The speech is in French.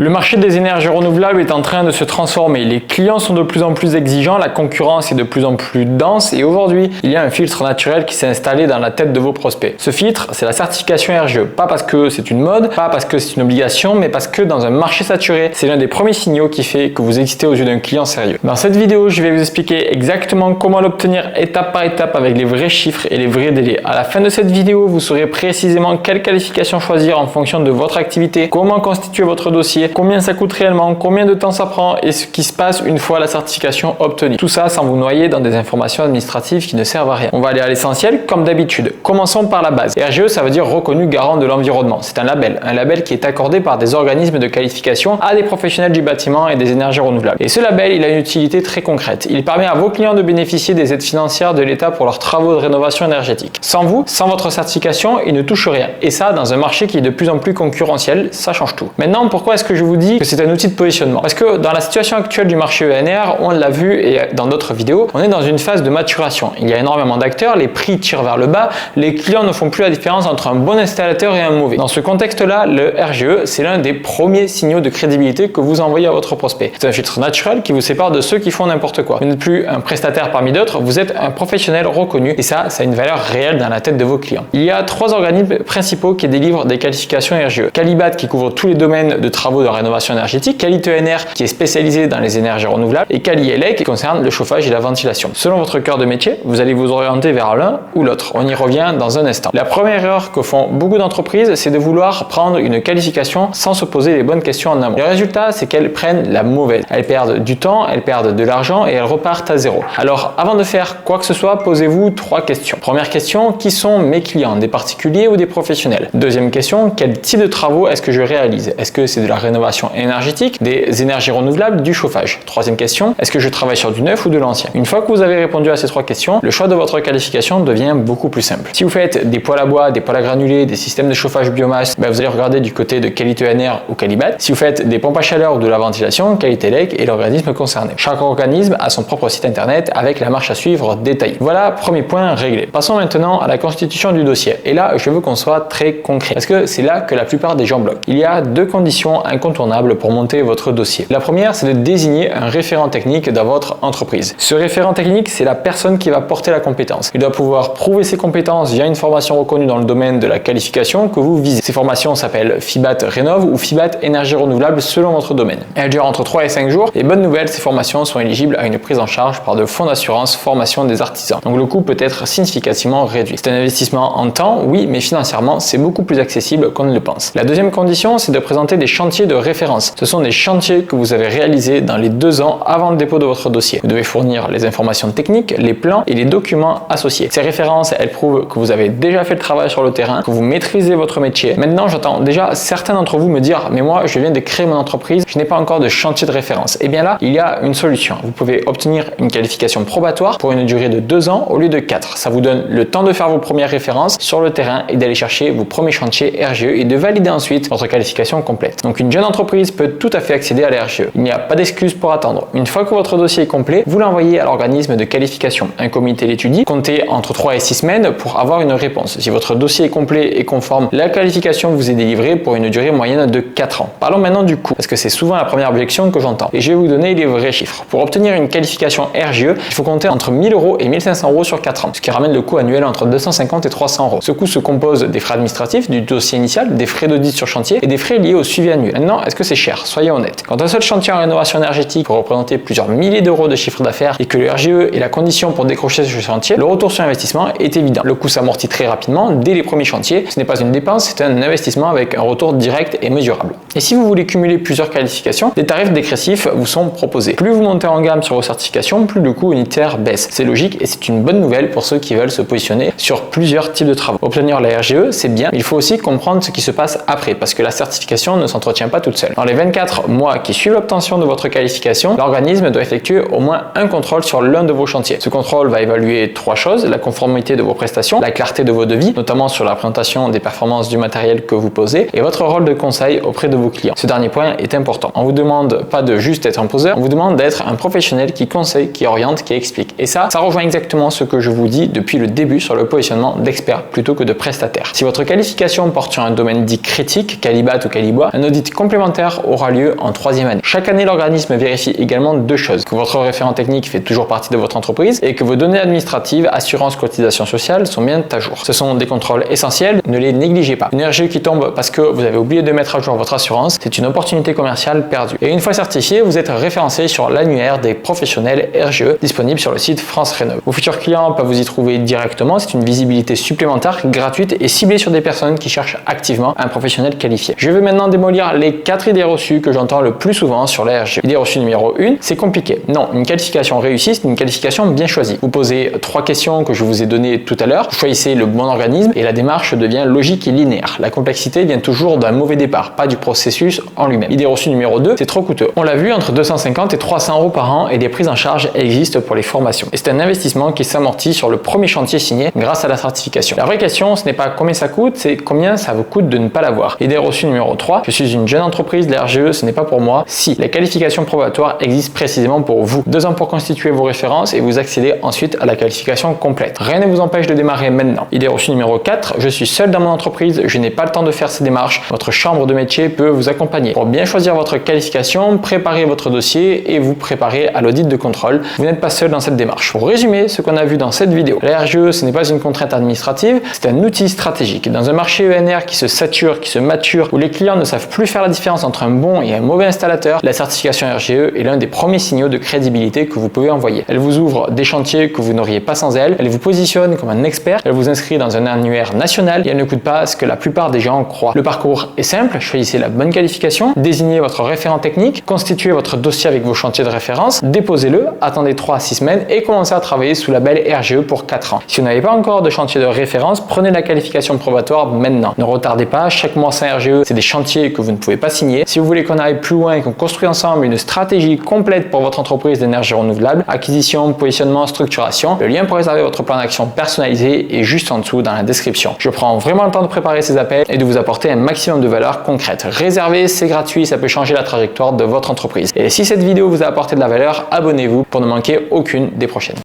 Le marché des énergies renouvelables est en train de se transformer. Les clients sont de plus en plus exigeants, la concurrence est de plus en plus dense et aujourd'hui, il y a un filtre naturel qui s'est installé dans la tête de vos prospects. Ce filtre, c'est la certification RGE. Pas parce que c'est une mode, pas parce que c'est une obligation, mais parce que dans un marché saturé, c'est l'un des premiers signaux qui fait que vous existez aux yeux d'un client sérieux. Dans cette vidéo, je vais vous expliquer exactement comment l'obtenir étape par étape avec les vrais chiffres et les vrais délais. À la fin de cette vidéo, vous saurez précisément quelle qualification choisir en fonction de votre activité, comment constituer votre dossier, combien ça coûte réellement, combien de temps ça prend et ce qui se passe une fois la certification obtenue. Tout ça sans vous noyer dans des informations administratives qui ne servent à rien. On va aller à l'essentiel comme d'habitude. Commençons par la base. RGE, ça veut dire reconnu garant de l'environnement. C'est un label qui est accordé par des organismes de qualification à des professionnels du bâtiment et des énergies renouvelables. Et ce label, il a une utilité très concrète. Il permet à vos clients de bénéficier des aides financières de l'État pour leurs travaux de rénovation énergétique. Sans vous, sans votre certification, ils ne touchent rien. Et ça, dans un marché qui est de plus en plus concurrentiel, ça change tout. Maintenant, pourquoi est-ce que je vous dis que c'est un outil de positionnement? Parce que dans la situation actuelle du marché ENR, on l'a vu et dans d'autres vidéos, on est dans une phase de maturation. Il y a énormément d'acteurs, les prix tirent vers le bas, les clients ne font plus la différence entre un bon installateur et un mauvais. Dans ce contexte-là, le RGE, c'est l'un des premiers signaux de crédibilité que vous envoyez à votre prospect. C'est un filtre naturel qui vous sépare de ceux qui font n'importe quoi. Vous n'êtes plus un prestataire parmi d'autres, vous êtes un professionnel reconnu et ça a une valeur réelle dans la tête de vos clients. Il y a 3 organismes principaux qui délivrent des qualifications RGE. Qualibat qui couvre tous les domaines de travaux de rénovation énergétique, Quali-ENR qui est spécialisé dans les énergies renouvelables et Quali-ELEC qui concerne le chauffage et la ventilation. Selon votre cœur de métier, vous allez vous orienter vers l'un ou l'autre. On y revient dans un instant. La première erreur que font beaucoup d'entreprises, c'est de vouloir prendre une qualification sans se poser les bonnes questions en amont. Le résultat, c'est qu'elles prennent la mauvaise. Elles perdent du temps, elles perdent de l'argent et elles repartent à zéro. Alors, avant de faire quoi que ce soit, posez-vous 3 questions. Première question, qui sont mes clients, des particuliers ou des professionnels? Deuxième question, quel type de travaux est-ce que je réalise? Est-ce que c'est de la rénovation énergétique, des énergies renouvelables, du chauffage? Troisième question, est-ce que je travaille sur du neuf ou de l'ancien? Une fois que vous avez répondu à ces 3 questions, le choix de votre qualification devient beaucoup plus simple. Si vous faites des poêles à bois, des poêles à granulés, des systèmes de chauffage biomasse, vous allez regarder du côté de Quali-ENR ou Qualibat. Si vous faites des pompes à chaleur ou de la ventilation, Quali-ELEC est l'organisme concerné. Chaque organisme a son propre site internet avec la marche à suivre détaillée. Voilà, premier point réglé. Passons maintenant à la constitution du dossier. Et là, je veux qu'on soit très concret parce que c'est là que la plupart des gens bloquent. Il y a 2 conditions incontournables pour monter votre dossier. La première, c'est de désigner un référent technique dans votre entreprise. Ce référent technique, c'est la personne qui va porter la compétence. Il doit pouvoir prouver ses compétences via une formation reconnue dans le domaine de la qualification que vous visez. Ces formations s'appellent FIBAT Rénov ou FIBAT Énergie Renouvelable selon votre domaine. Elles durent entre 3 et 5 jours. Et bonne nouvelle, ces formations sont éligibles à une prise en charge par de fonds d'assurance formation des artisans. Donc le coût peut être significativement réduit. C'est un investissement en temps, oui, mais financièrement, c'est beaucoup plus accessible qu'on ne le pense. La deuxième condition, c'est de présenter des chantiers de référence. Ce sont des chantiers que vous avez réalisés dans les 2 ans avant le dépôt de votre dossier. Vous devez fournir les informations techniques, les plans et les documents associés. Ces références, elles prouvent que vous avez déjà fait le travail sur le terrain, que vous maîtrisez votre métier. Maintenant, j'entends déjà certains d'entre vous me dire « mais moi, je viens de créer mon entreprise, je n'ai pas encore de chantier de référence ». Et bien là, il y a une solution. Vous pouvez obtenir une qualification probatoire pour une durée de 2 ans au lieu de 4. Ça vous donne le temps de faire vos premières références sur le terrain et d'aller chercher vos premiers chantiers RGE et de valider ensuite votre qualification complète. Donc une jeune entreprise peut tout à fait accéder à la RGE. Il n'y a pas d'excuse pour attendre. Une fois que votre dossier est complet, vous l'envoyez à l'organisme de qualification. Un comité l'étudie, comptez entre 3 et 6 semaines pour avoir une réponse. Si votre dossier est complet et conforme, la qualification vous est délivrée pour une durée moyenne de 4 ans. Parlons maintenant du coût, parce que c'est souvent la première objection que j'entends. Et je vais vous donner les vrais chiffres. Pour obtenir une qualification RGE, il faut compter entre 1000 € et 1500 € sur 4 ans, ce qui ramène le coût annuel entre 250 et 300 €. Ce coût se compose des frais administratifs, du dossier initial, des frais d'audit sur chantier et des frais liés au suivi annuel. Maintenant, est-ce que c'est cher? Soyons honnêtes. Quand un seul chantier en rénovation énergétique peut représenter plusieurs milliers d'euros de chiffre d'affaires et que le RGE est la condition pour décrocher ce chantier, le retour sur investissement est évident. Le coût s'amortit très rapidement dès les premiers chantiers. Ce n'est pas une dépense, c'est un investissement avec un retour direct et mesurable. Et si vous voulez cumuler plusieurs qualifications, des tarifs dégressifs vous sont proposés. Plus vous montez en gamme sur vos certifications, plus le coût unitaire baisse. C'est logique et c'est une bonne nouvelle pour ceux qui veulent se positionner sur plusieurs types de travaux. Obtenir la RGE, c'est bien, mais il faut aussi comprendre ce qui se passe après parce que la certification ne s'entretient pas toute seule. Dans les 24 mois qui suivent l'obtention de votre qualification, l'organisme doit effectuer au moins un contrôle sur l'un de vos chantiers. Ce contrôle va évaluer 3 choses: la conformité de vos prestations, la clarté de vos devis, notamment sur la présentation des performances du matériel que vous posez, et votre rôle de conseil auprès de vos clients. Ce dernier point est important. On vous demande pas de juste être un poseur, on vous demande d'être un professionnel qui conseille, qui oriente, qui explique. Et ça rejoint exactement ce que je vous dis depuis le début sur le positionnement d'expert plutôt que de prestataire. Si votre qualification porte sur un domaine dit critique, Qualibat ou Qualibois, un audit complet complémentaire aura lieu en 3e année. Chaque année, l'organisme vérifie également deux choses: que votre référent technique fait toujours partie de votre entreprise et que vos données administratives, assurance, cotisation sociale sont bien à jour. Ce sont des contrôles essentiels, ne les négligez pas. Une RGE qui tombe parce que vous avez oublié de mettre à jour votre assurance, c'est une opportunité commerciale perdue. Et une fois certifié, vous êtes référencé sur l'annuaire des professionnels RGE disponible sur le site France Rénov. Vos futurs clients peuvent vous y trouver directement, c'est une visibilité supplémentaire gratuite et ciblée sur des personnes qui cherchent activement un professionnel qualifié. Je vais maintenant démolir les 4 idées reçues que j'entends le plus souvent sur la RGE. Idée reçue numéro 1, c'est compliqué. Non, une qualification réussie, c'est une qualification bien choisie. Vous posez 3 questions que je vous ai données tout à l'heure, vous choisissez le bon organisme et la démarche devient logique et linéaire. La complexité vient toujours d'un mauvais départ, pas du processus en lui-même. Idée reçue numéro 2, c'est trop coûteux. On l'a vu, entre 250 et 300 € par an et des prises en charge existent pour les formations. Et c'est un investissement qui s'amortit sur le premier chantier signé grâce à la certification. La vraie question, ce n'est pas combien ça coûte, c'est combien ça vous coûte de ne pas l'avoir. Idée reçue numéro 3, je suis une jeune entreprise, la RGE, ce n'est pas pour moi. Si, la qualification probatoire existe précisément pour vous. 2 ans pour constituer vos références et vous accédez ensuite à la qualification complète. Rien ne vous empêche de démarrer maintenant. Idée reçue numéro 4, je suis seul dans mon entreprise, je n'ai pas le temps de faire ces démarches. Votre chambre de métier peut vous accompagner. Pour bien choisir votre qualification, préparez votre dossier et vous préparez à l'audit de contrôle. Vous n'êtes pas seul dans cette démarche. Pour résumer ce qu'on a vu dans cette vidéo, la RGE, ce n'est pas une contrainte administrative, c'est un outil stratégique. Dans un marché ENR qui se sature, qui se mature, où les clients ne savent plus faire la différence entre un bon et un mauvais installateur, la certification RGE est l'un des premiers signaux de crédibilité que vous pouvez envoyer. Elle vous ouvre des chantiers que vous n'auriez pas sans elle, elle vous positionne comme un expert, elle vous inscrit dans un annuaire national et elle ne coûte pas ce que la plupart des gens croient. Le parcours est simple, choisissez la bonne qualification, désignez votre référent technique, constituez votre dossier avec vos chantiers de référence, déposez-le, attendez 3 à 6 semaines et commencez à travailler sous label RGE pour 4 ans. Si vous n'avez pas encore de chantier de référence, prenez la qualification probatoire maintenant. Ne retardez pas, chaque mois sans RGE, c'est des chantiers que vous ne pouvez pas signer. Si vous voulez qu'on aille plus loin et qu'on construise ensemble une stratégie complète pour votre entreprise d'énergie renouvelable, acquisition, positionnement, structuration, le lien pour réserver votre plan d'action personnalisé est juste en dessous dans la description. Je prends vraiment le temps de préparer ces appels et de vous apporter un maximum de valeur concrète. Réservez, c'est gratuit, ça peut changer la trajectoire de votre entreprise. Et si cette vidéo vous a apporté de la valeur, abonnez-vous pour ne manquer aucune des prochaines.